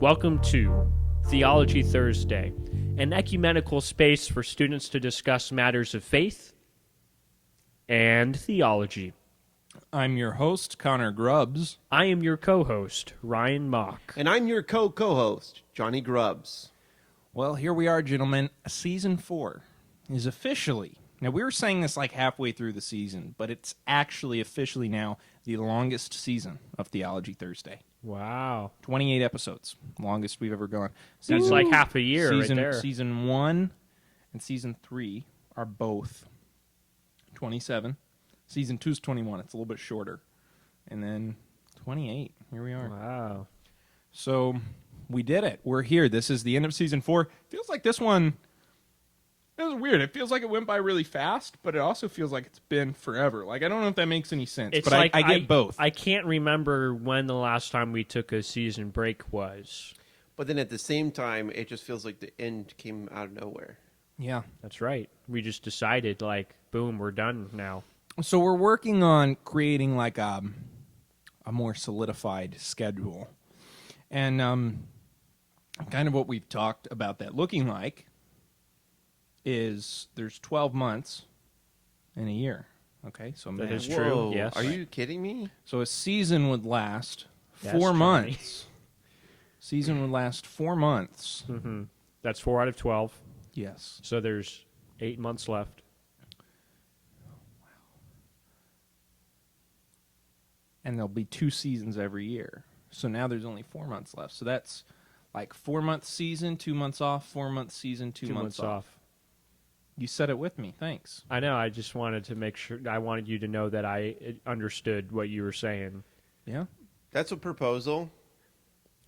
Welcome to Theology Thursday, an ecumenical space for students to discuss matters of faith and theology. I'm your host, Connor Grubbs. I am your co-host, Ryan Mock. And I'm your co-host, Johnny Grubbs. Well, here we are, gentlemen. Season 4 is officially... Now, we were saying this like halfway through the season, but it's actually officially now the longest season of Theology Thursday. Wow. 28 episodes. Longest we've ever gone. That's like half a year right there. Season 1 and Season 3 are both 27. Season 2 is 21. It's a little bit shorter. And then 28. Here we are. Wow. So we did it. We're here. This is the end of Season 4. Feels like this one... It was weird. It feels like it went by really fast, but it also feels like it's been forever. Like, I don't know if that makes any sense, It's but like I get both. I can't remember when the last time we took a season break was. But then at the same time, it just feels like the end came out of nowhere. Yeah. That's right. We just decided, like, boom, we're done now. So we're working on creating, like, a more solidified schedule. And kind of what we've talked about that looking like is there's 12 months in a year. Okay, so That is Whoa, true, yes. Are you kidding me? So a season would last Yes, 4 Johnny. months. Season would last 4 months. Mm-hmm. That's 4 out of 12. Yes. So there's 8 months left. And there'll be 2 seasons every year. So now there's only 4 months left. So that's like 4 month season, 2 months off, 4 month season, 2 months off. You said it with me. Thanks. I know. I just wanted to make sure. I wanted you to know that I understood what you were saying. Yeah. That's a proposal.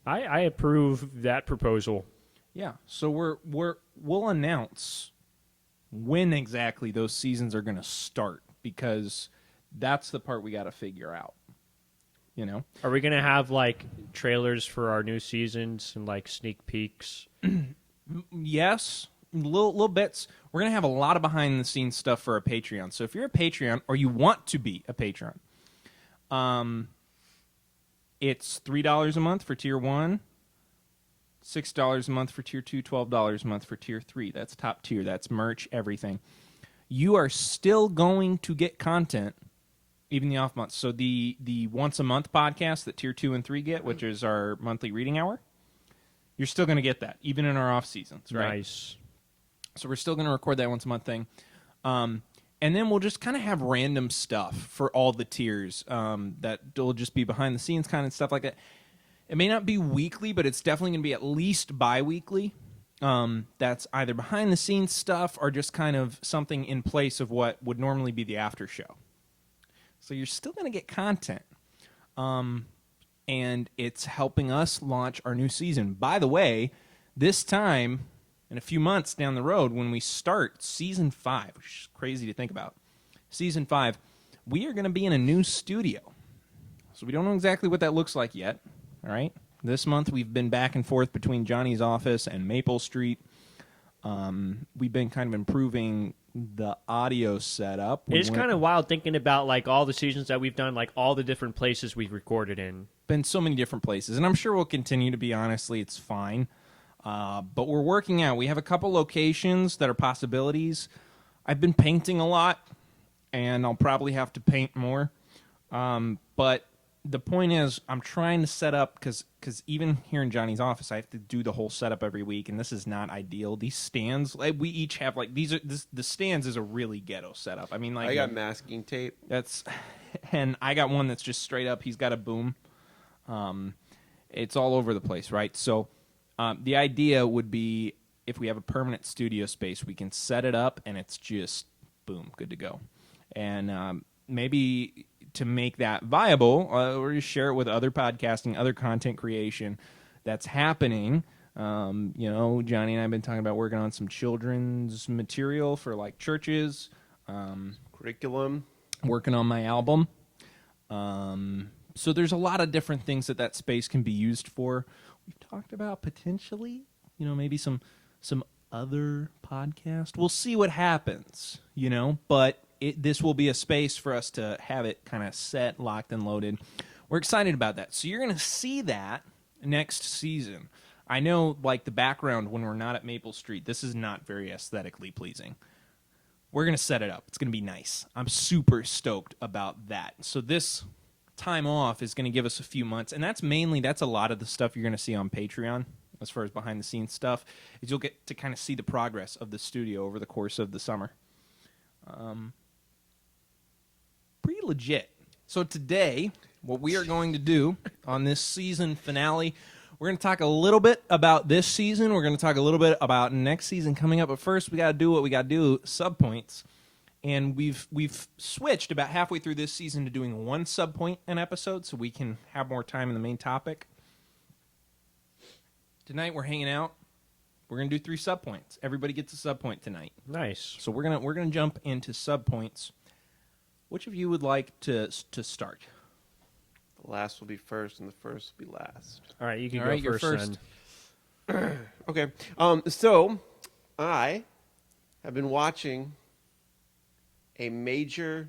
I approve that proposal. Yeah. So we'll announce when exactly those seasons are going to start, because that's the part we got to figure out. You know? Are we going to have, like, trailers for our new seasons and, like, sneak peeks? Yes. Little bits. We're going to have a lot of behind-the-scenes stuff for our Patreon. So if you're a Patreon, or you want to be a patron, it's $3 a month for Tier 1, $6 a month for Tier 2, $12 a month for Tier 3. That's top tier. That's merch, everything. You are still going to get content, even the off months. So the once-a-month podcast that Tier 2 and 3 get, which is our monthly reading hour, you're still going to get that, even in our off-seasons, right? Nice. So we're still going to record that once-a-month thing. And then we'll just kind of have random stuff for all the tiers that will just be behind-the-scenes kind of stuff like that. It may not be weekly, but it's definitely going to be at least bi-weekly. That's either behind-the-scenes stuff or just kind of something in place of what would normally be the after show. So you're still going to get content. And it's helping us launch our new season. By the way, this time, in a few months down the road, when we start Season 5, which is crazy to think about, Season 5, we are going to be in a new studio. So we don't know exactly what that looks like yet, all right? This month, we've been back and forth between Johnny's office and Maple Street. We've been kind of improving the audio setup. It's kind of wild thinking about, like, all the seasons that we've done, like, all the different places we've recorded in. Been so many different places, and I'm sure we'll continue to be. Honestly, it's fine. But we're working out. We have a couple locations that are possibilities. I've been painting a lot, and I'll probably have to paint more. But the point is, I'm trying to set up, because even here in Johnny's office, I have to do the whole setup every week, and this is not ideal. These stands, like, we each have, like, the stands is a really ghetto setup. I mean, like, I got masking tape. And I got one that's just straight up. He's got a boom. It's all over the place, right? So the idea would be, if we have a permanent studio space, we can set it up, and it's just, boom, good to go. And maybe to make that viable, or just share it with other podcasting, other content creation that's happening. You know, Johnny and I have been talking about working on some children's material for, like, churches. Curriculum. Working on my album. So there's a lot of different things that space can be used for. We've talked about potentially, you know, maybe some other podcast. We'll see what happens, you know, but this will be a space for us to have it kind of set, locked, and loaded. We're excited about that. So you're going to see that next season. I know, like, the background when we're not at Maple Street, this is not very aesthetically pleasing. We're going to set it up. It's going to be nice. I'm super stoked about that. So this time off is going to give us a few months, and that's a lot of the stuff you're going to see on Patreon as far as behind-the-scenes stuff, is you'll get to kind of see the progress of the studio over the course of the summer. Pretty legit. So today, what we are going to do on this season finale, we're going to talk a little bit about this season. We're going to talk a little bit about next season coming up. But first, we got to do what we got to do, subpoints. And we've switched about halfway through this season to doing one subpoint an episode so we can have more time in the main topic. Tonight, we're hanging out. We're going to do 3 subpoints. Everybody gets a subpoint tonight. Nice. So we're gonna jump into subpoints. Which of you would like to start? The last will be first, and the first will be last. All right, you can All go right, you're first. Then. Okay. So I have been watching a major.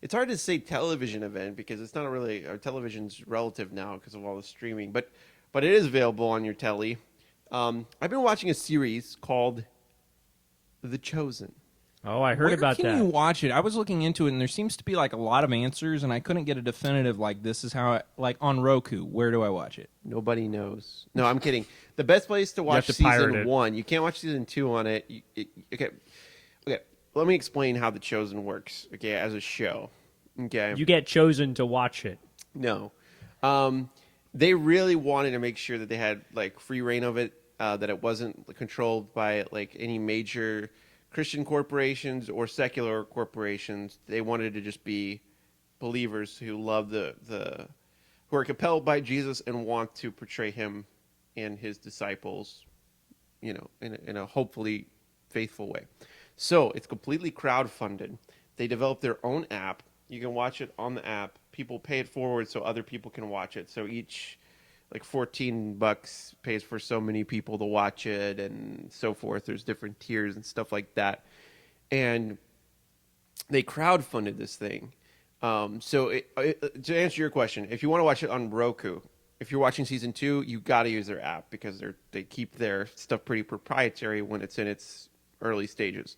It's hard to say television event because it's not really. Our television's relative now because of all the streaming, but it is available on your telly. I've been watching a series called The Chosen. Oh, I heard about Where that. can you watch it? I was looking into it, and there seems to be like a lot of answers, and I couldn't get a definitive like this is how like on Roku. Where do I watch it? Nobody knows. No, I'm kidding. The best place to watch have to pirate season it. 1. You can't watch season 2 on it. Okay. Let me explain how The Chosen works. Okay, as a show. Okay. You get chosen to watch it. No. They really wanted to make sure that they had like free reign of it, that it wasn't controlled by like any major Christian corporations or secular corporations. They wanted to just be believers who love who are compelled by Jesus and want to portray him and his disciples, in a hopefully faithful way. So it's completely crowdfunded. They developed their own app. You can watch it on the app. People pay it forward so other people can watch it. So each, like $14 pays for so many people to watch it and so forth. There's different tiers and stuff like that. And they crowdfunded this thing. To answer your question, if you want to watch it on Roku, if you're watching season 2, you got to use their app because they keep their stuff pretty proprietary when it's in its early stages.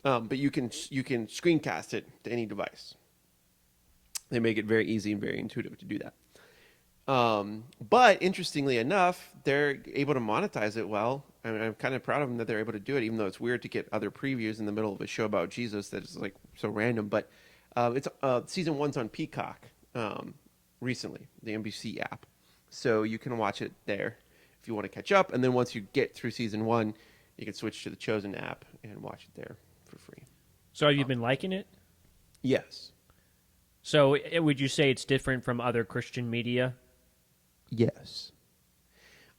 But you can screencast it to any device. They make it very easy and very intuitive to do that. But interestingly enough, they're able to monetize it well. I mean, I'm kind of proud of them that they're able to do it, even though it's weird to get other previews in the middle of a show about Jesus that is like so random. But it's season 1's on Peacock recently, the NBC app, so you can watch it there if you want to catch up. And then once you get through season 1, you can switch to the Chosen app and watch it there for free. So have you been liking it? Yes. So would you say it's different from other Christian media? Yes.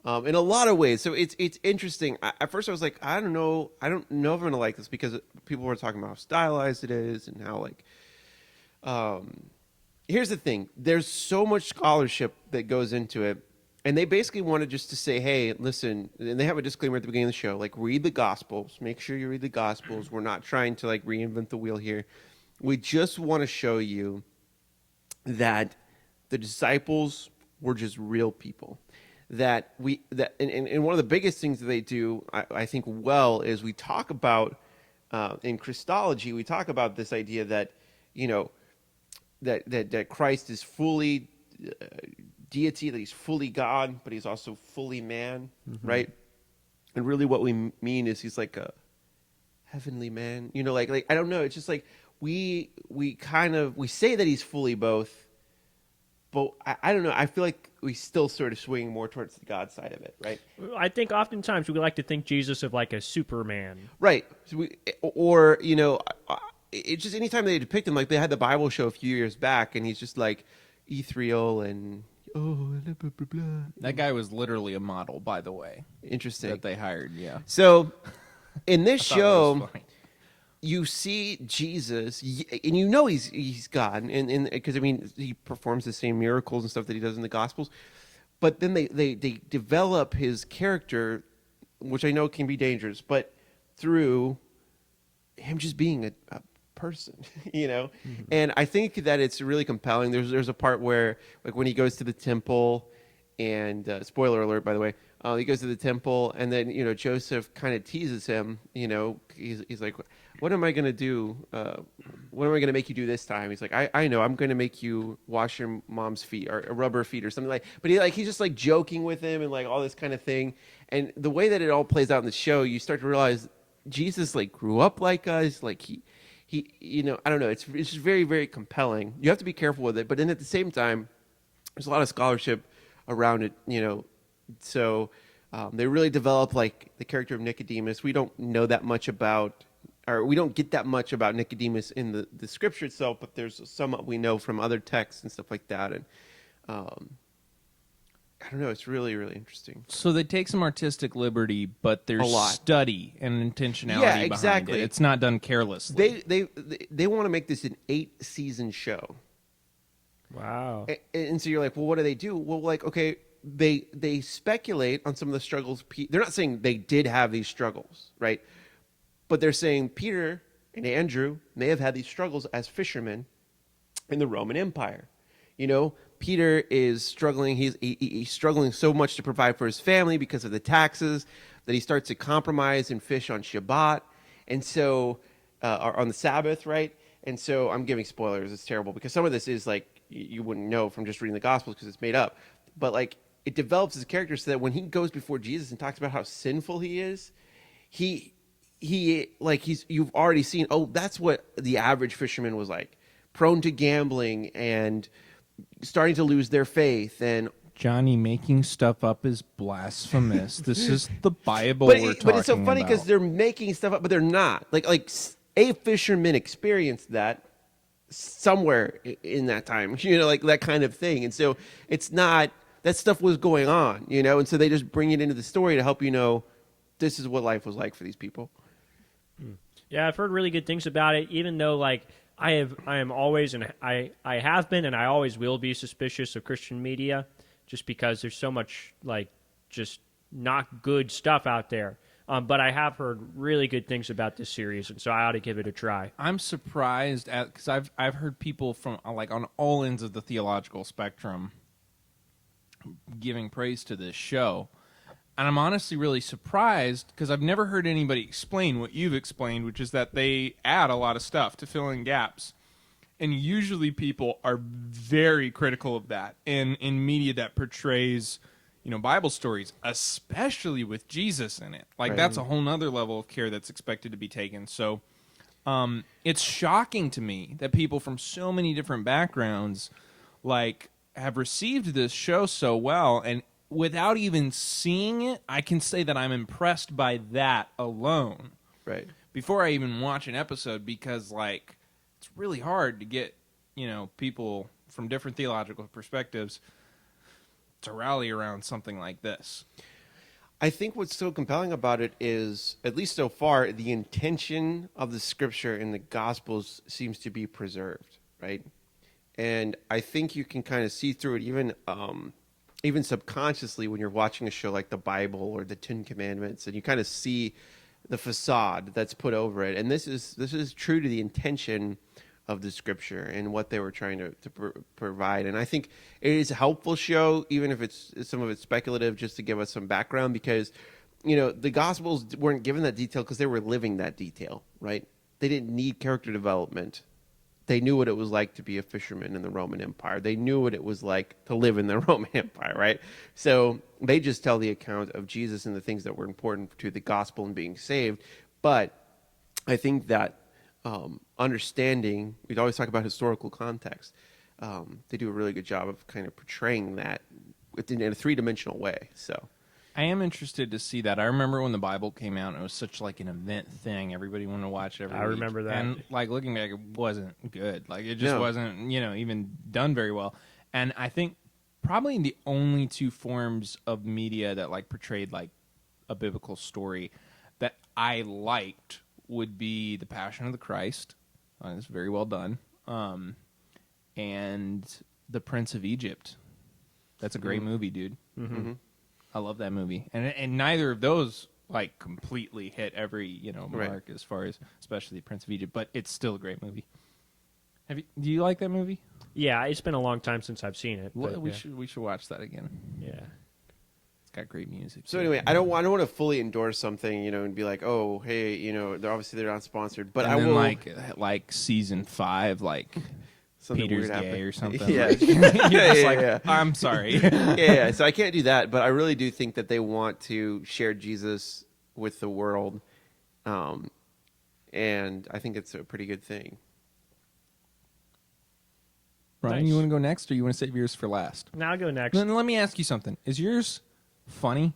In a lot of ways. So it's interesting. At first I was like, I don't know if I'm going to like this because people were talking about how stylized it is and how like, here's the thing. There's so much scholarship that goes into it. And they basically wanted just to say, hey, listen, and they have a disclaimer at the beginning of the show, like read the Gospels. Make sure you read the Gospels. We're not trying to like reinvent the wheel here. We just want to show you that the disciples were just real people. And one of the biggest things that they do, I think, well, is we talk about in Christology, we talk about this idea that that Christ is fully deity, that he's fully God, but he's also fully man, right? And really, what we mean is he's like a heavenly man. Like I don't know. It's just like we say that he's fully both. But I don't know. I feel like we still sort of swing more towards the God side of it, right? I think oftentimes we like to think Jesus of like a Superman. Right. So it's just anytime they depict him, like they had the Bible show a few years back, and he's just like ethereal and blah, blah, blah, blah. That guy was literally a model, by the way. Interesting. That they hired, yeah. So in this I thought it was show, funny. you see Jesus, and he's God, and because he performs the same miracles and stuff that he does in the Gospels, but then they develop his character, which I know can be dangerous, but through him just being a person, And I think that it's really compelling. There's a part where, like, when he goes to the temple, and spoiler alert, by the way, he goes to the temple, and then Joseph kind of teases him. He's like, "What am I going to do? What am I going to make you do this time?" He's like, "I know. I'm going to make you wash your mom's feet or rub her feet or something like." But he's just like joking with him and like all this kind of thing. And the way that it all plays out in the show, you start to realize Jesus like grew up like us. Like he I don't know. It's just very, very compelling. You have to be careful with it, but then at the same time, there's a lot of scholarship around it. So they really develop like the character of Nicodemus. We don't know that much about, or we don't get that much about Nicodemus in the scripture itself, but there's some we know from other texts and stuff like that. And I don't know. It's really, really interesting. So they take some artistic liberty, but there's A lot. study and intentionality Yeah, behind exactly. it. It's not done carelessly. They want to make this an 8-season show. Wow. And so you're like, well, what do they do? Well, like, okay, they speculate on some of the struggles. They're not saying they did have these struggles, right? But they're saying Peter and Andrew may have had these struggles as fishermen in the Roman Empire. Peter is struggling. He's struggling so much to provide for his family because of the taxes that he starts to compromise and fish on Shabbat, and so or on the Sabbath, right? And so I'm giving spoilers. It's terrible because some of this is like you wouldn't know from just reading the Gospels because it's made up. But like it develops his character so that when he goes before Jesus and talks about how sinful he is, you've already seen. Oh, that's what the average fisherman was like, prone to gambling and starting to lose their faith. And Johnny, making stuff up is blasphemous. This is the Bible we're talking about. But it's so funny because they're making stuff up, but they're not. Like a fisherman experienced that somewhere in that time, like that kind of thing. And so it's not, that stuff was going on, and so they just bring it into the story to help this is what life was like for these people. Yeah, I've heard really good things about it, even though like I am always and I have been and I always will be suspicious of Christian media just because there's so much like just not good stuff out there. But I have heard really good things about this series, and so I ought to give it a try. I'm surprised because I've heard people from like on all ends of the theological spectrum giving praise to this show. And I'm honestly really surprised because I've never heard anybody explain what you've explained, which is that they add a lot of stuff to fill in gaps. And usually people are very critical of that in media that portrays, Bible stories, especially with Jesus in it. Like, that's a whole nother level of care that's expected to be taken. So it's shocking to me that people from so many different backgrounds, like, have received this show so well. And without even seeing it, I can say that I'm impressed by that alone. Right. Before I even watch an episode, because like it's really hard to get, people from different theological perspectives to rally around something like this. I think what's so compelling about it is, at least so far, the intention of the scripture in the Gospels seems to be preserved, right? And I think you can kind of see through it even subconsciously when you're watching a show like the Bible or the Ten Commandments, and you kind of see the facade that's put over it. And this is true to the intention of the scripture and what they were trying to provide. And I think it is a helpful show, even if it's some of it's speculative, just to give us some background, because the Gospels weren't given that detail because they were living that detail, right? They didn't need character development. They knew what it was like to be a fisherman in the Roman Empire. They knew what it was like to live in the Roman Empire, right? So they just tell the account of Jesus and the things that were important to the gospel and being saved. But I think that understanding, we'd always talk about historical context. They do a really good job of kind of portraying that in a three-dimensional way. So I am interested to see that. I remember when the Bible came out, and it was such like an event thing. Everybody wanted to watch it every week. I remember that. And like looking back, it wasn't good. Like it just wasn't, even done very well. And I think probably the only two forms of media that like portrayed like a biblical story that I liked would be The Passion of the Christ. It's very well done. And The Prince of Egypt. That's a great movie, dude. Mm-hmm. I love that movie. And neither of those like completely hit every mark as far as especially Prince of Egypt, but it's still a great movie. Do you like that movie? Yeah, it's been a long time since I've seen it. But, We should watch that again. Yeah. It's got great music. So too. anyway, I don't want to fully endorse something, and be like, oh, hey, they're not sponsored, but and I then will like season 5, like something Peter's weird gay happen. or something. Yeah. Like, Yeah, you're just yeah, like, yeah. I'm sorry. yeah. So I can't do that, but I really do think that they want to share Jesus with the world, and I think it's a pretty good thing. Ryan, Nice. you want to go next, or you want to save yours for last? Now I'll go next. Then let me ask you something. Is yours funny?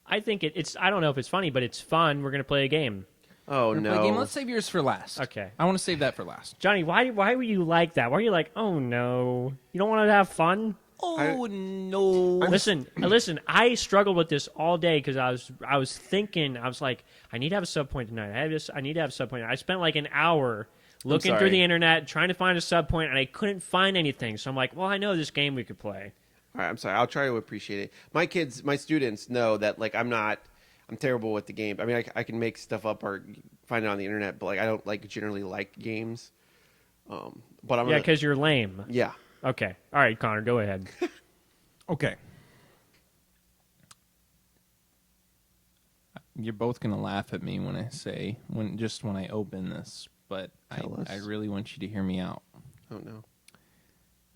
I think it's. I don't know if it's funny, but it's fun. We're gonna play a game. Oh We're gonna play a no! game. Let's save yours for last. Okay. I want to save that for last. Johnny, why were you like that? Why are you like, oh no, you don't want to have fun? Oh no! Listen. I struggled with this all day because I was thinking. I was like, I need to have a sub point tonight. I need to have a sub point. I spent like an hour looking through sorry. the internet trying to find a sub point, and I couldn't find anything. So I'm like, well, I know this game we could play. All right, I'm sorry. I'll try to appreciate it. My students know that like I'm terrible with the game. I mean, I can make stuff up or find it on the internet, but like I don't generally like games. But I'm Because you're lame. yeah. Okay. All right, Connor, go ahead. Okay. You're both gonna laugh at me when I open this, but Tell us. I really want you to hear me out. Oh no.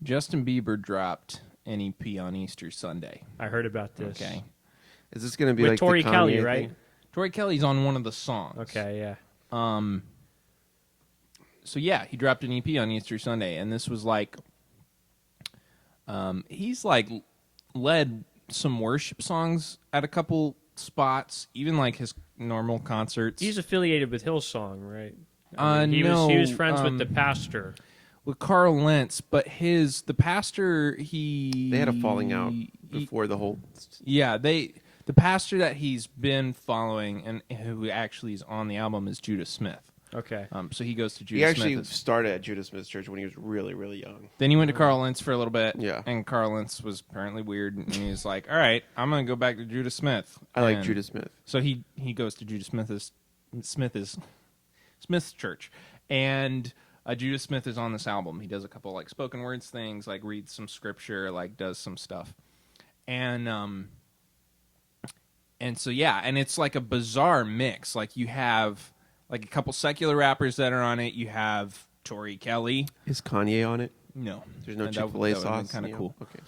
Justin Bieber dropped an EP on Easter Sunday. I heard about this. Okay. Is this going to be With like Tori the Kelly, Kanye right? thing? Tori Kelly's on one of the songs. Okay, yeah. So yeah, he dropped an EP on Easter Sunday, and this was like, he's like led some worship songs at a couple spots, even like his normal concerts. He's affiliated with Hillsong, right? he no, was friends with the pastor. with Carl Lentz, but the pastor They had a falling out before the whole. Yeah, the pastor that he's been following and who actually is on the album is Judah Smith. Okay. So he goes to Judah He actually Smith. started at Judah Smith's church when he was really, really young. Then he went to Carl Lentz for a little bit. Yeah. And Carl Lentz was apparently weird, and he was like, "All right, I'm gonna go back to Judah Smith." I like And Judah Smith. So he goes to Judah Smith's church, and Judah Smith is on this album. He does a couple like spoken words things, like reads some scripture, like does some stuff, and so yeah, and it's like a bizarre mix. Like you have like a couple secular rappers that are on it. You have Tori Kelly. Is Kanye on it? No, There's no And Chick-fil-A that would've been sauce. Kind of cool. Okay.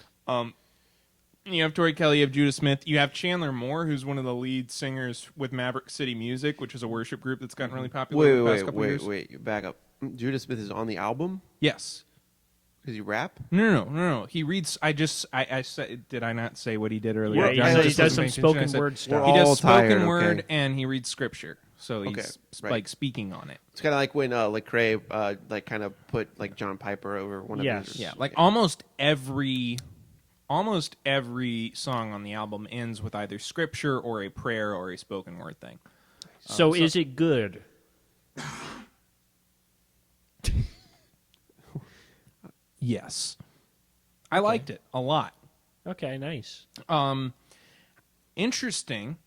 You have Tori Kelly, you have Judah Smith, you have Chandler Moore, who's one of the lead singers with Maverick City Music, which is a worship group that's gotten really popular in the past couple years. Wait. Back up. Judah Smith is on the album? Yes. Does he rap? No. He reads. I said. Did I not say what he did earlier? Yeah, John he just does wasn't some paying attention. spoken I said word stuff. He We're all does spoken tired, word okay. and he reads scripture. So he's Okay, right. like speaking on it. It's kind of like when Lecrae like kind of put like John Piper over one of Yes. his. Yeah, like almost every song on the album ends with either scripture or a prayer or a spoken word thing. So is it good? Yes, I liked it a lot. Okay, nice. Interesting.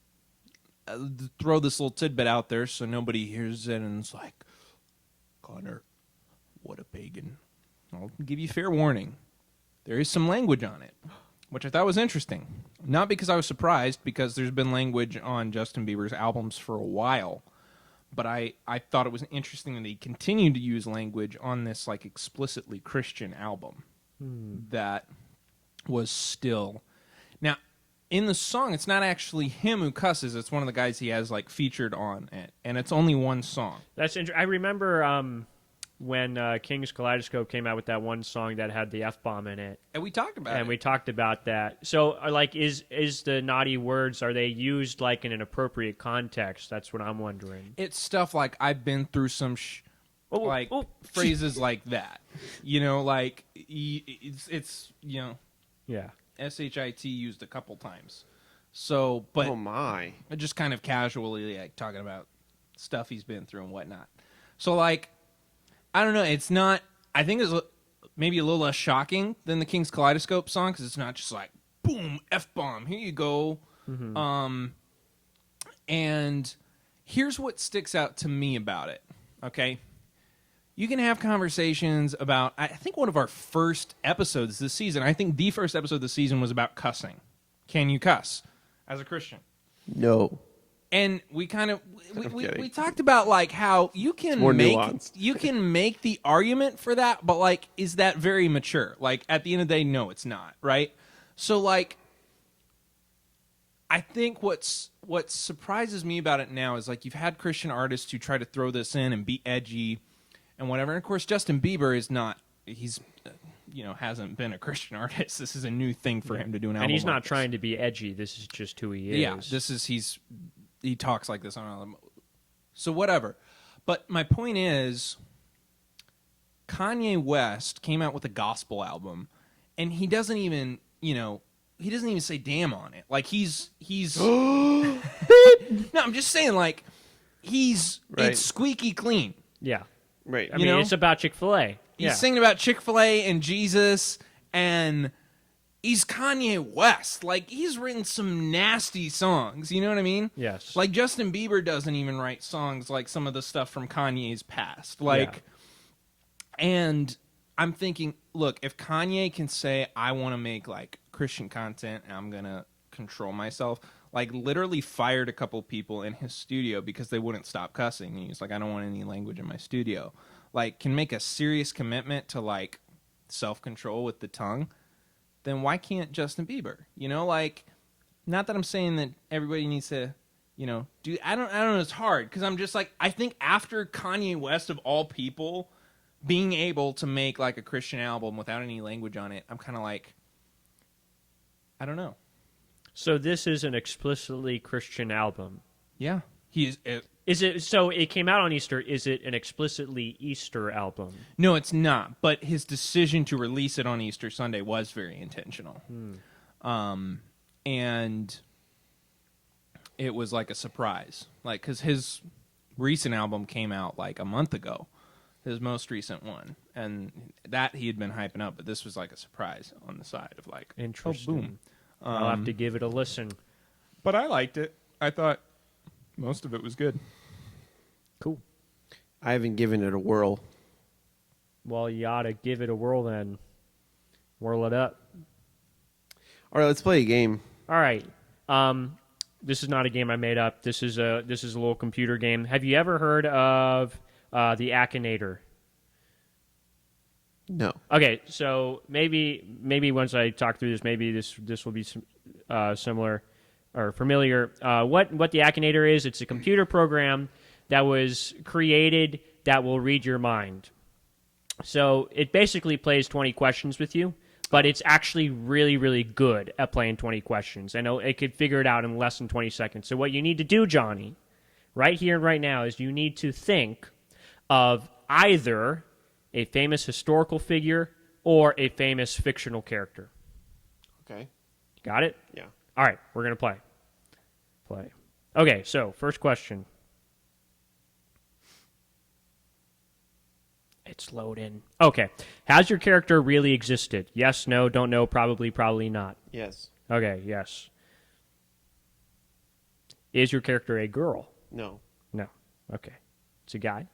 Throw this little tidbit out there so nobody hears it and is like, Connor, what a pagan. I'll give you fair warning. There is some language on it, which I thought was interesting. Not because I was surprised, because there's been language on Justin Bieber's albums for a while. But I thought it was interesting that he continued to use language on this like explicitly Christian album that was still... Now, in the song, it's not actually him who cusses. It's one of the guys he has like featured on it, and it's only one song. That's I remember when King's Kaleidoscope came out with that one song that had the F-bomb in it. And we talked about And it. we talked about that. So, like, is the naughty words, are they used, like, in an appropriate context? That's what I'm wondering. It's stuff like, I've been through some phrases like that. You know, like, it's you know, Yeah. SHIT used a couple times. So, but Oh my. just kind of casually, like, talking about stuff he's been through and whatnot. So, like, I don't know. It's not, I think it's maybe a little less shocking than the King's Kaleidoscope song, because it's not just like, boom, F-bomb, here you go. And here's what sticks out to me about it, okay? You can have conversations about, I think one of our first episodes this season, I think the first episode of the season was about cussing. Can you cuss as a Christian? No. And we kind of kidding. we talked about like how you can more make nuanced. you can make the argument for that, but like, is that very mature? Like at the end of the day, no, it's not, right? So like, I think what surprises me about it now is like you've had Christian artists who try to throw this in and be edgy and whatever. And of course, Justin Bieber is not. He's hasn't been a Christian artist. This is a new thing for him to do an album. And he's not like this. trying to be edgy. This is just who he is. Yeah, he talks like this on album. So whatever. But my point is, Kanye West came out with a gospel album, and he doesn't even say damn on it. Like he's no, I'm just saying like it's squeaky clean. Yeah. Right. I mean, it's about Chick-fil-A. He's singing about Chick-fil-A and Jesus, and he's Kanye West. Like, he's written some nasty songs, you know what I mean? Yes. Like, Justin Bieber doesn't even write songs like some of the stuff from Kanye's past. Like, and I'm thinking, look, if Kanye can say, I want to make, like, Christian content, and I'm going to control myself, like, literally fired a couple people in his studio because they wouldn't stop cussing. And he's like, I don't want any language in my studio. Like, can make a serious commitment to, like, self-control with the tongue, then why can't Justin Bieber? You know, like, not that I'm saying that everybody needs to, do, I don't know, it's hard, because I'm just like, I think after Kanye West, of all people, being able to make, like, a Christian album without any language on it, I'm kind of like, I don't know. So this is an explicitly Christian album. Yeah. Is it so it came out on Easter? Is it an explicitly Easter album? No, it's not. But his decision to release it on Easter Sunday was very intentional. And it was like a surprise. Like, because his recent album came out like a month ago, his most recent one. And that he had been hyping up, but this was like a surprise on the side of like, Interesting. oh, boom. I'll have to give it a listen. But I liked it. I thought most of it was good. Cool. I haven't given it a whirl. Well, you ought to give it a whirl then. Whirl it up. All right, let's play a game. All right. This is not a game I made up. This is a little computer game. Have you ever heard of the Akinator? No. Okay, so maybe once I talk through this, maybe this will be similar or familiar. What the Akinator is? It's a computer program that was created that will read your mind. So it basically plays 20 questions with you, but it's actually really, really good at playing 20 questions. I know it could figure it out in less than 20 seconds. So what you need to do, Johnny, right here and right now, is you need to think of either a famous historical figure or a famous fictional character. Okay. Got it? Yeah. All right, we're going to play. Okay, so first question. It's loading. Okay. Has your character really existed? Yes, no, don't know, probably, probably not. Yes. Okay, yes. Is your character a girl? No. No. Okay. It's a guy.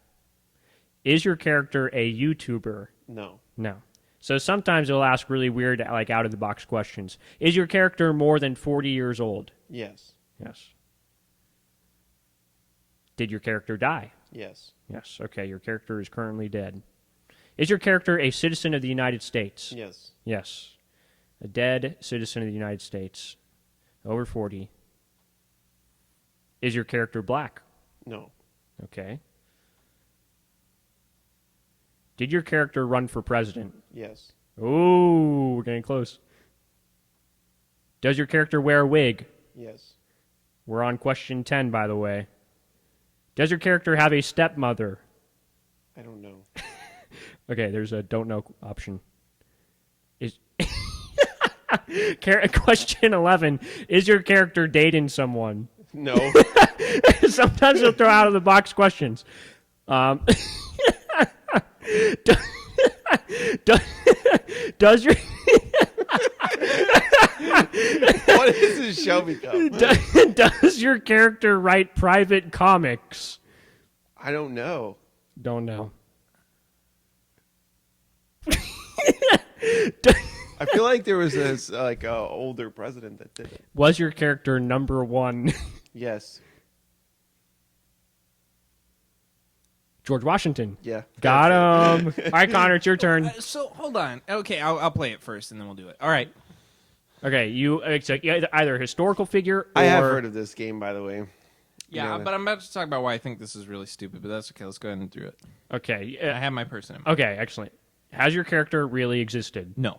Is your character a YouTuber? No. No. So sometimes it'll ask really weird, like out-of-the-box questions. Is your character more than 40 years old? Yes. Yes. Did your character die? Yes. Yes. Okay, your character is currently dead. Is your character a citizen of the United States? Yes. Yes. A dead citizen of the United States. Over 40. Is your character black? No. Okay. Did your character run for president? Yes. Ooh, we're getting close. Does your character wear a wig? Yes. We're on question 10, by the way. Does your character have a stepmother? I don't know. Okay, there's a don't know option. Is Question 11. Is your character dating someone? No. Sometimes they'll throw out of the box questions. Does your What is this shall become. Does your character write private comics? I don't know. Don't know. I feel like there was this older president that did it. Was your character number one? Yes. George Washington. Yeah. Got him. All right, Connor, it's your turn. So hold on. Okay, I'll play it first, and then we'll do it. All right. Okay, it's either a historical figure or... I have heard of this game, by the way. Yeah, No. but I'm about to talk about why I think this is really stupid, but that's okay. Let's go ahead and do it. Okay. I have my person in mind. Okay, excellent. Has your character really existed? No.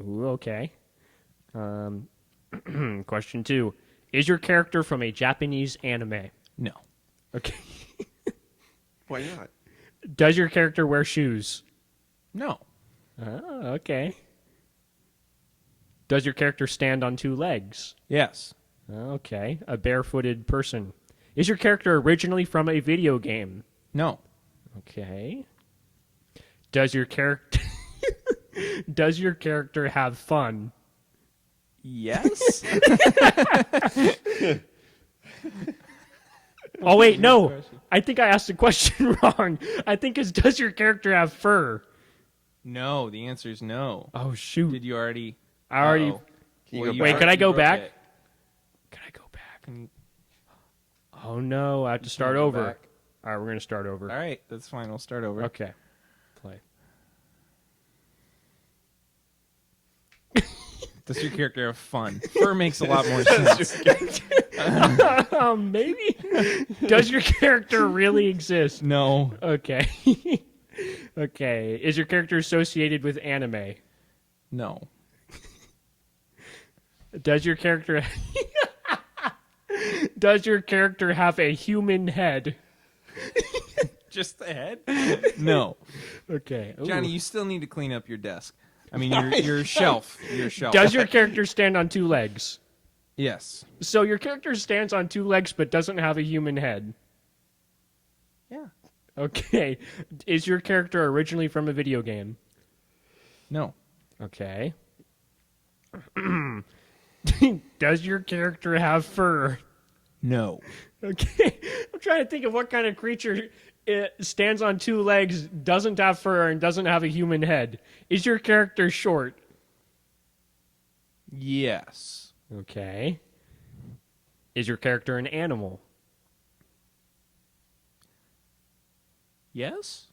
Ooh, okay. Question 2. Is your character from a Japanese anime? No. Okay. Why not? Does your character wear shoes? No. Oh, okay. Does your character stand on 2 legs? Yes. Okay. A barefooted person. Is your character originally from a video game? No. Okay. Does your character have fun? Yes. Oh wait, no. I think I asked the question wrong. I think it's does your character have fur? No. The answer is no. Oh shoot. Did you already? I already Uh-oh. Can you Well, go you Wait, back? can I go broke back? it. Can I go back? Can you- Oh no, I have to start go over. back? All right, we're going to start over. All right, that's fine. We'll start over. Okay. Play. Does your character have fun? Fur makes a lot more sense. Maybe. Does your character really exist? No. Okay. Okay. Is your character associated with anime? No. Does your character have a human head? Just the head? No. Okay. Ooh. Johnny, you still need to clean up your desk. I mean, your shelf. Your shelf. Does your character stand on 2 legs? Yes. So your character stands on 2 legs but doesn't have a human head. Yeah. Okay. Is your character originally from a video game? No. Okay. Does your character have fur? No. Okay. I'm trying to think of what kind of creature stands on 2 legs, doesn't have fur, and doesn't have a human head. Is your character short? Yes. Okay. Is your character an animal? Yes?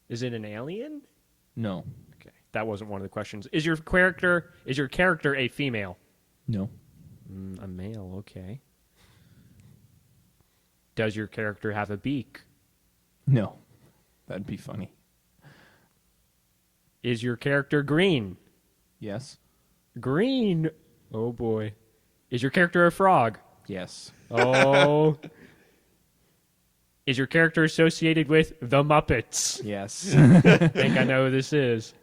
Is it an alien? No. Okay. That wasn't one of the questions. Is your character a female? No. A male, okay. Does your character have a beak? No. That'd be funny. Is your character green? Yes. Green. Oh boy. Is your character a frog? Yes. Oh. Is your character associated with the Muppets? Yes. I think I know who this is.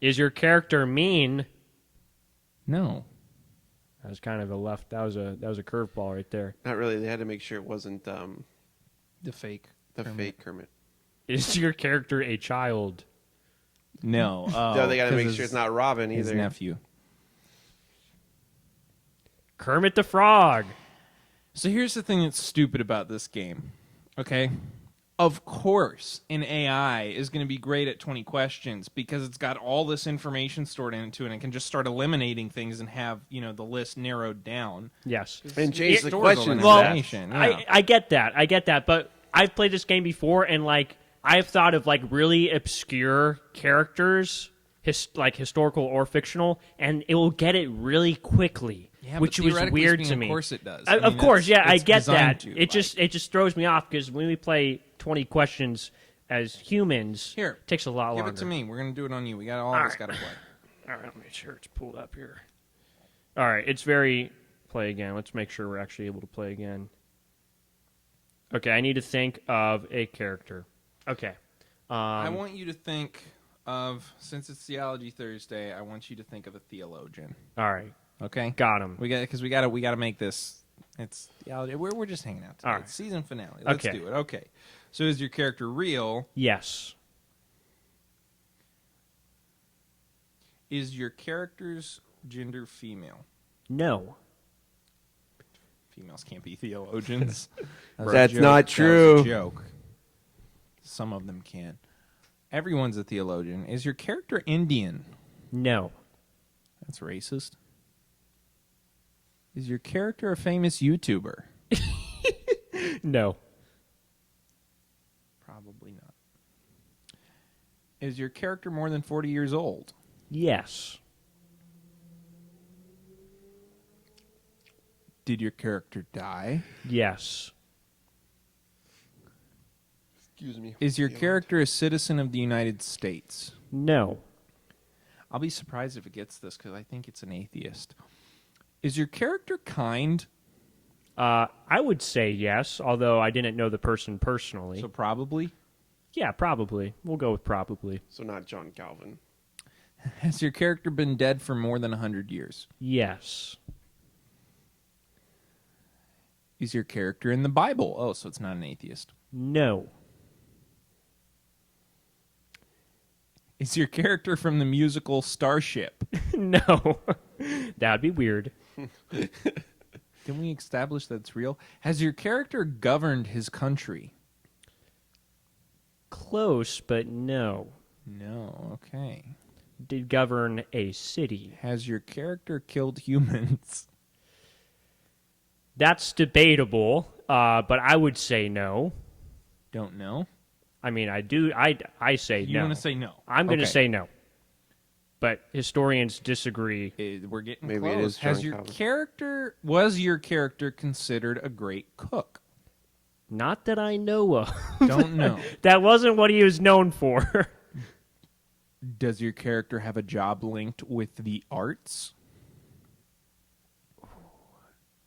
Is your character mean? No. That was kind of a left. That was a curveball right there. Not really. They had to make sure it wasn't The fake. the Kermit. fake Kermit. Is your character a child? No. Oh, No, they got to 'cause make his- sure it's not Robin his either. nephew. Kermit the Frog. So here's the thing that's stupid about this game. Okay? Of course, an AI is going to be great at 20 questions because it's got all this information stored into it and it can just start eliminating things and have, the list narrowed down. Yes. And change It the stores all questions. that Well, information, yeah. I get that, but I've played this game before, and I've thought of really obscure characters, historical or fictional, and it will get it really quickly, Yeah, which but was theoretically weird to speaking, me. Of course it does. Of course, yeah, I it's get designed that. to, It just throws me off because when we play 20 questions as humans, Here, it takes a lot give longer. it to me. We're going to do it on you. We got all All of us right. got to play. All right, let me make sure it's pulled up here. All right, it's very play again. Let's make sure we're actually able to play again. Okay, I need to think of a character. Okay. I want you to think of, since it's Theology Thursday, I want you to think of a theologian. All right, Okay? got him. We got to make this. It's theology. We're just hanging out today. All right. It's season finale. Let's Okay. do it. Okay. So is your character real? Yes. Is your character's gender female? No. Females can't be theologians. That's not That was true. a joke. Some of them can. Everyone's a theologian. Is your character Indian? No. That's racist. Is your character a famous YouTuber? No. Probably not. Is your character more than 40 years old? Yes. Did your character die? Yes. Excuse me. Is your character a citizen of the United States? No. I'll be surprised if it gets this because I think it's an atheist. Is your character kind? I would say yes, although I didn't know the person personally. So probably. Yeah, probably. We'll go with probably. So not John Calvin. Has your character been dead for more than 100 years? Yes. Is your character in the Bible? Oh, so it's not an atheist. No. Is your character from the musical Starship? No. That'd be weird. Can we establish that it's real? Has your character governed his country? Close, but no. No, okay. Did govern a city. Has your character killed humans? That's debatable, but I would say no. Don't know. I mean, I do. I say You no. want to say no? I'm going to Okay. say no. But historians disagree. We're getting Maybe close. it is Has John your Calvin. character was your character considered a great cook? Not that I know of. Don't know. That wasn't what he was known for. Does your character have a job linked with the arts?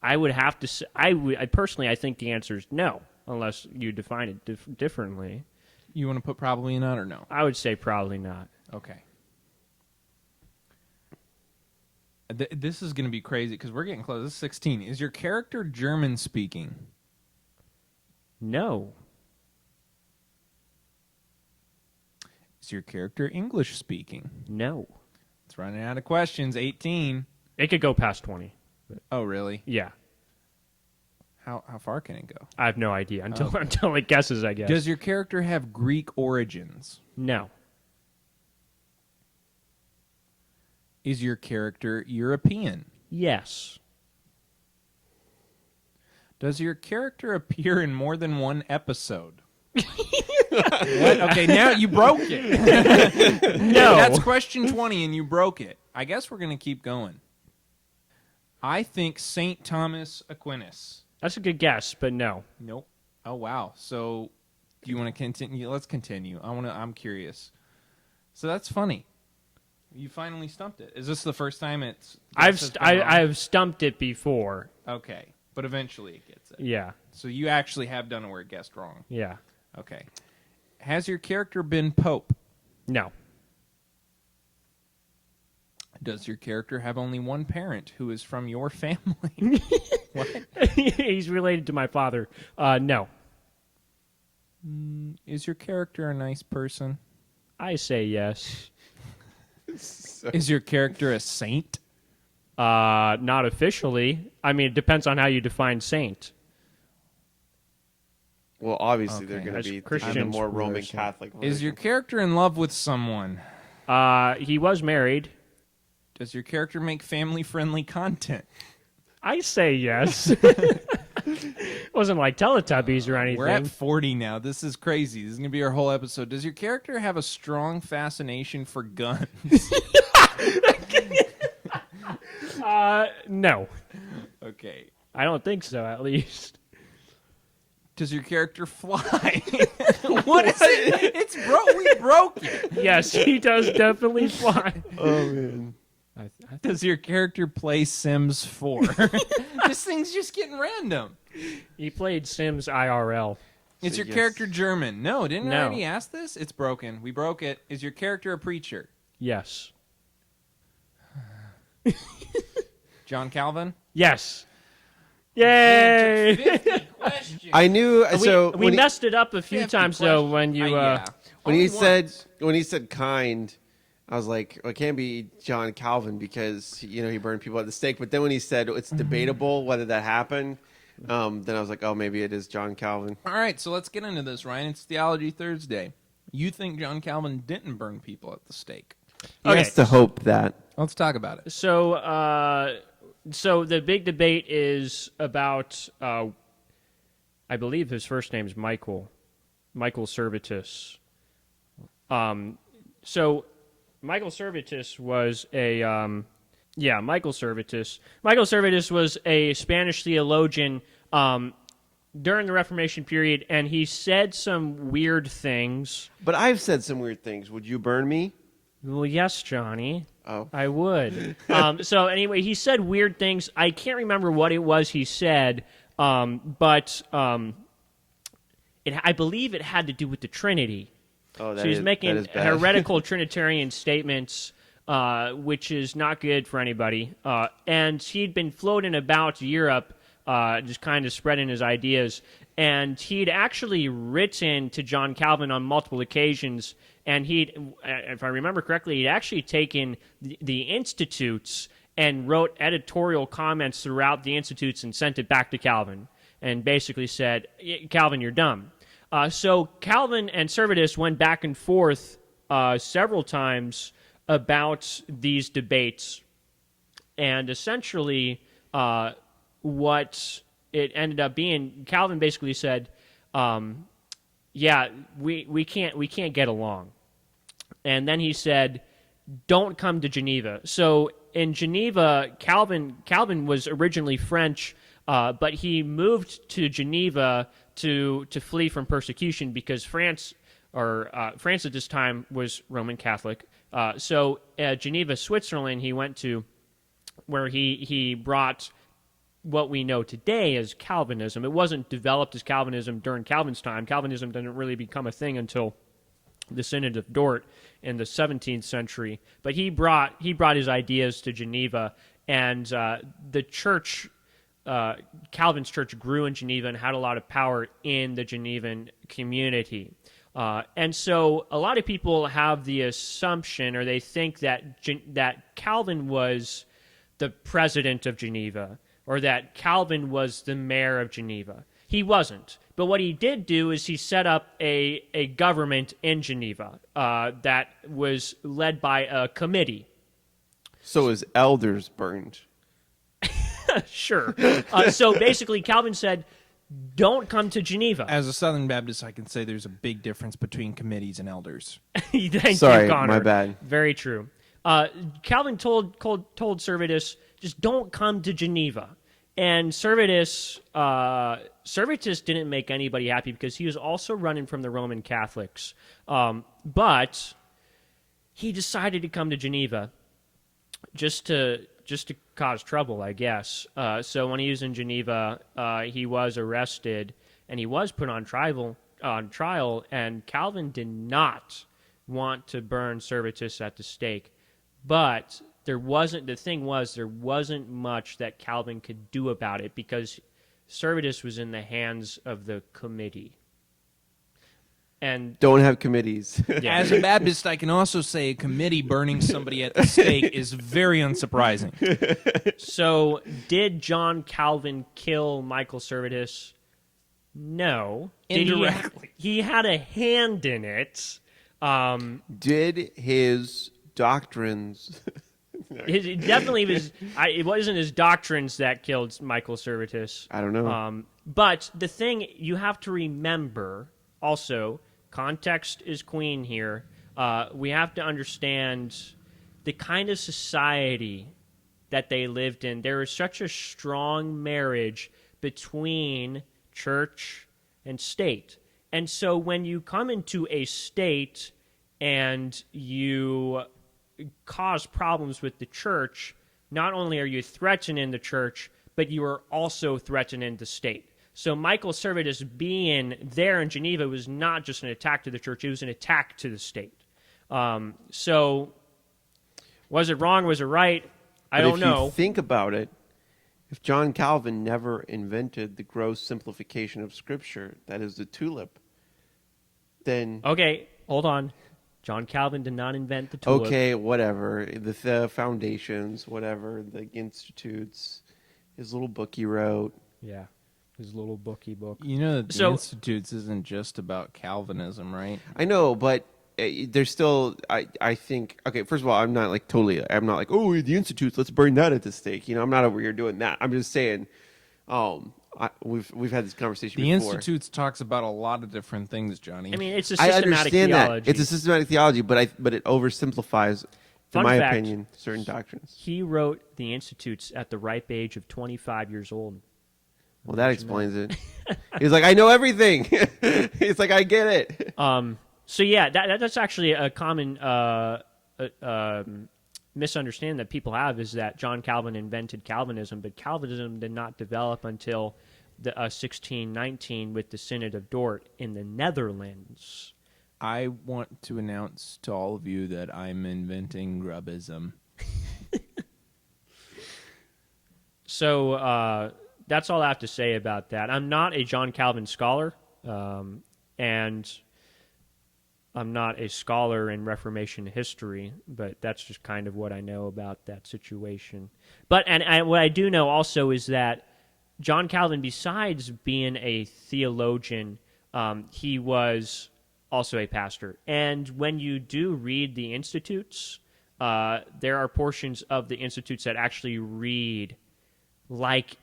I would have to say, I personally, I think the answer is no, unless you define it differently. You want to put probably not or no? I would say probably not. Okay. This is going to be crazy because we're getting close. This is 16. Is your character German speaking? No. Is your character English speaking? No. It's running out of questions. 18. It could go past 20. Oh, really? Yeah. How far can it go? I have no idea until it guesses, I guess. Does your character have Greek origins? No. Is your character European? Yes. Does your character appear in more than one episode? What? Okay, now you broke it. No. That's question 20 and you broke it. I guess we're going to keep going. I think St. Thomas Aquinas. That's a good guess, but no. Nope. Oh, wow. So do you want to continue? Let's continue. I'm curious. So that's funny. You finally stumped it. Is this the first time it's... I've stumped it before. Okay. But eventually it gets it. Yeah. So you actually have done it where it guessed wrong. Yeah. Okay. Has your character been Pope? No. Does your character have only one parent who is from your family? What? He's related to my father. No. Is your character a nice person? I say yes. Is your character a saint? Not officially. I mean, it depends on how you define saint. Well, obviously Okay. they're going As to be Christians, the more we're Roman saying. Catholic. Is your version. character in love with someone? He was married. Does your character make family-friendly content? I say yes. Wasn't like Teletubbies or anything. We're at 40 now. This is crazy. This is going to be our whole episode. Does your character have a strong fascination for guns? No. Okay. I don't think so, at least. Does your character fly? What is it? It's we broke it. Yes, he does definitely fly. Oh man. Does your character play Sims 4? This thing's just getting random. He played Sims IRL. Is So your yes. character German? No, didn't I No. already ask this? It's broken. We broke it. Is your character a preacher? Yes. John Calvin? Yes. Yay! 50 questions. I knew. we So we when he, messed it up a few 50 times though questions. when you Yeah. when he Only said once. when he said kind, I was like, well, it can't be John Calvin because he burned people at the stake. But then when he said it's debatable whether that happened, then I was like, oh, maybe it is John Calvin. All right, so let's get into this, Ryan. It's Theology Thursday. You think John Calvin didn't burn people at the stake? He Okay. has to hope that. Let's talk about it. So, so the big debate is about, I believe his first name is Michael Servetus. So Michael Servetus was Michael Servetus. Michael Servetus was a Spanish theologian during the Reformation period, and he said some weird things. But I've said some weird things. Would you burn me? Well, yes, Johnny. Oh. I would. So anyway, he said weird things. I can't remember what it was he said, but I believe it had to do with the Trinity. Oh, So he's making heretical Trinitarian statements, which is not good for anybody. And he'd been floating about Europe, just kind of spreading his ideas. And he'd actually written to John Calvin on multiple occasions. And if I remember correctly, he'd actually taken the Institutes and wrote editorial comments throughout the Institutes and sent it back to Calvin and basically said, Calvin, you're dumb. So Calvin and Servetus went back and forth several times about these debates. And essentially what it ended up being, Calvin basically said, we can't get along. And then he said, don't come to Geneva. So in Geneva, Calvin was originally French, but he moved to Geneva to flee from persecution because France at this time was Roman Catholic. So Geneva, Switzerland, he went to, where he brought what we know today as Calvinism. It wasn't developed as Calvinism during Calvin's time. Calvinism didn't really become a thing until the Synod of Dort in the 17th century. But he brought his ideas to Geneva, and the church, Calvin's church, grew in Geneva and had a lot of power in the Genevan community. And so a lot of people have the assumption, or they think that Calvin was the president of Geneva, or that Calvin was the mayor of Geneva. He wasn't. But what he did do is he set up a government in Geneva that was led by a committee. So his elders burned. Sure. So basically, Calvin said, don't come to Geneva. As a Southern Baptist, I can say there's a big difference between committees and elders. Thank Sorry, you, Connor. my bad. Very true. Calvin told Servetus, just don't come to Geneva. And Servetus didn't make anybody happy because he was also running from the Roman Catholics. But he decided to come to Geneva just to cause trouble, I guess. So when he was in Geneva, he was arrested and he was put on trial. And Calvin did not want to burn Servetus at the stake, but there wasn't much that Calvin could do about it because Servetus was in the hands of the committee. And Don't have committees. yeah. As a Baptist, I can also say a committee burning somebody at the stake is very unsurprising. So did John Calvin kill Michael Servetus? No. Indirectly. He had a hand in it. Did his doctrines... It definitely was. It wasn't his doctrines that killed Michael Servetus. I don't know. But the thing you have to remember, also, context is queen here. We have to understand the kind of society that they lived in. There was such a strong marriage between church and state. And so when you come into a state and you cause problems with the church, not only are you threatening the church, but you are also threatening the state. So Michael Servetus being there in Geneva was not just an attack to the church, it was an attack to the state. So was it wrong, was it right? I don't know. If you think about it, if John Calvin never invented the gross simplification of Scripture, that is the tulip, then... Okay, hold on. John Calvin did not invent the tulip. Okay, whatever. The foundations, whatever. The institutes. His little book he wrote. Yeah, his little bookie book. You know that the So- Institutes isn't just about Calvinism, right? I know, but there's still. I think. Okay, first of all, I'm not like totally. I'm not like, oh, the institutes. Let's burn that at the stake. I'm not over here doing that. I'm just saying. We've had this conversation The before. Institutes talks about a lot of different things, Johnny. I mean, it's a I systematic understand theology. that it's a systematic theology, but it oversimplifies, Fun in my fact, opinion, certain doctrines. He wrote the Institutes at the ripe age of 25 years old. Well, that explains it. He's like, I know everything. He's like, I get it. So yeah, that's actually a common misunderstanding that people have, is that John Calvin invented Calvinism, but Calvinism did not develop until 1619 with the Synod of Dort in the Netherlands. I want to announce to all of you that I'm inventing grubism. So that's all I have to say about that. I'm not a John Calvin scholar, and I'm not a scholar in Reformation history, but that's just kind of what I know about that situation. But what I do know also is that John Calvin, besides being a theologian, he was also a pastor. And when you do read the Institutes, there are portions of the Institutes that actually read like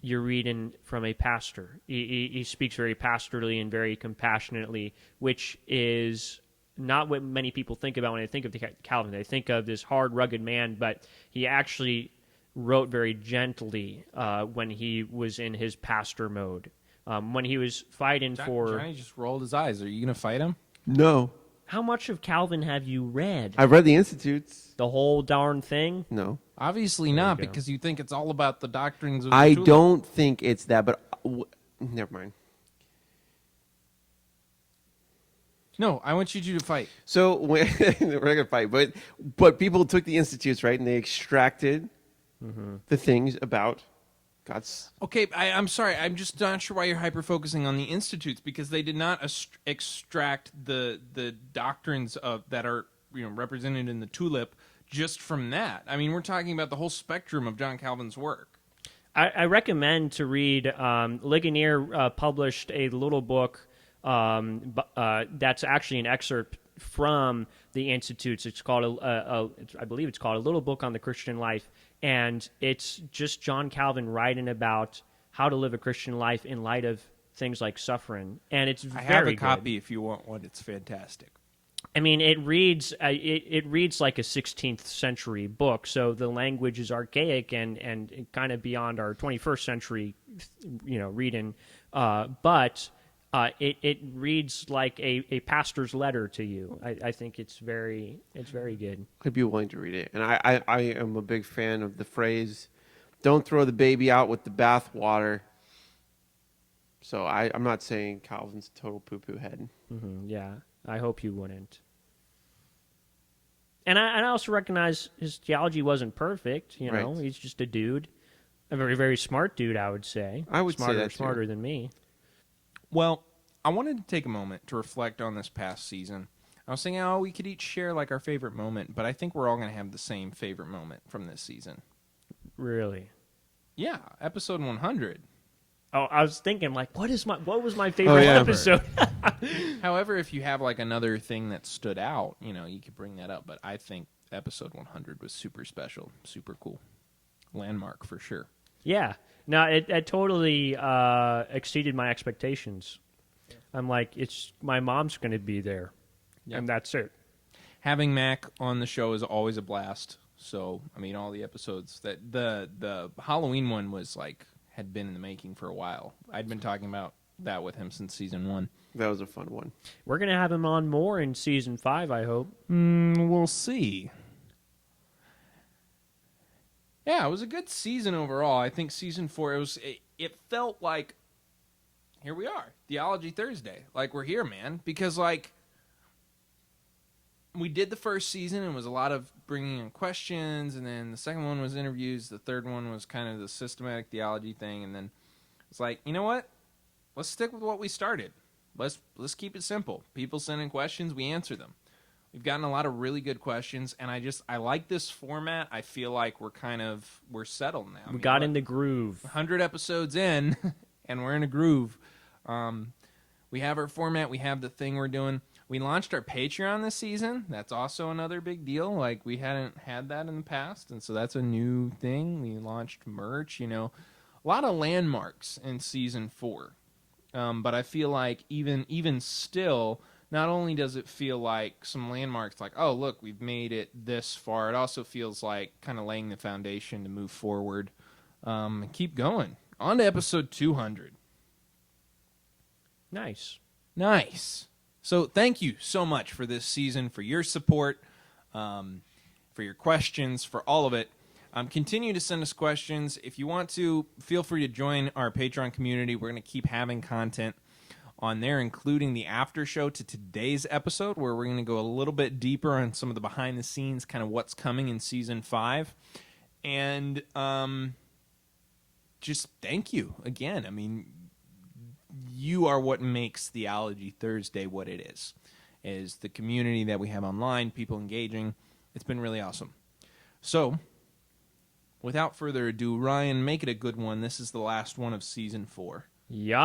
you're reading from a pastor. He speaks very pastorally and very compassionately, which is not what many people think about when they think of Calvin. They think of this hard, rugged man, but he actually wrote very gently when he was in his pastor mode. When he was fighting for... Johnny just rolled his eyes. Are you going to fight him? No. How much of Calvin have you read? I've read the Institutes. The whole darn thing? No. Obviously There not, you go. because you think it's all about the doctrines of the I tulip. don't think it's that, but never mind. No, I want you two to fight. So when, we're not gonna fight, but people took the Institutes, right, and they extracted the things about God's. Okay, I'm sorry. I'm just not sure why you're hyper-focusing on the Institutes, because they did not extract the doctrines that are represented in the tulip just from that. I mean, we're talking about the whole spectrum of John Calvin's work. I recommend to read. Ligonier published a little book that's actually an excerpt from the Institutes. It's called I believe it's called A Little Book on the Christian Life, and it's just John Calvin writing about how to live a Christian life in light of things like suffering, and it's I very have a good. copy if you want one. It's fantastic. I mean, it reads it reads like a 16th century book, so the language is archaic and kind of beyond our 21st century, reading. But it reads like a pastor's letter to you. I think it's very good. I'd be willing to read it, and I am a big fan of the phrase, "Don't throw the baby out with the bathwater." So I'm not saying Calvin's a total poo-poo head. Yeah, I hope you wouldn't. And I also recognize his theology wasn't perfect. Right. He's just a dude, a very, very smart dude, I would say. I would say that too. Smarter than me. Well, I wanted to take a moment to reflect on this past season. I was thinking, we could each share like our favorite moment, but I think we're all going to have the same favorite moment from this season. Really? Yeah, episode 100. Oh, I was thinking, like, what was my favorite episode? However, if you have like another thing that stood out, you could bring that up. But I think episode 100 was super special, super cool, landmark for sure. Yeah. No, it totally exceeded my expectations. I'm like, my mom's going to be there, and that's it. Having Mac on the show is always a blast. So, I mean, all the episodes that the Halloween one was like had been in the making for a while. I'd been talking about that with him since season 1. That was a fun one. We're going to have him on more in season 5, I hope. We'll see. Yeah, it was a good season overall. I think season 4, it felt like, here we are, Theology Thursday. Like, we're here, man. Because, like, we did the first season, and it was a lot of bringing in questions, and then the second one was interviews, the third one was kind of the systematic theology thing, and then it's like, you know what? Let's stick with what we started. Let's keep it simple. People send in questions, we answer them. We've gotten a lot of really good questions, and I like this format. I feel like we're settled now. We got in the groove. 100 episodes in, and we're in a groove. We have our format. We have the thing we're doing. We launched our Patreon this season. That's also another big deal. Like, we hadn't had that in the past, and so that's a new thing. We launched merch, a lot of landmarks in season 4. But I feel like even still, not only does it feel like some landmarks, like, oh, look, we've made it this far, it also feels like kind of laying the foundation to move forward and keep going. On to episode 200. Nice. So thank you so much for this season, for your support, for your questions, for all of it. Continue to send us questions. If you want to, feel free to join our Patreon community. We're going to keep having content on there, including the after show to today's episode, where we're going to go a little bit deeper on some of the behind the scenes, kind of what's coming in season 5. And just thank you again. I mean, you are what makes Theology Thursday what it is the community that we have online, people engaging. It's been really awesome. So, without further ado, Ryan, make it a good one. This is the last one of season 4. Yahi.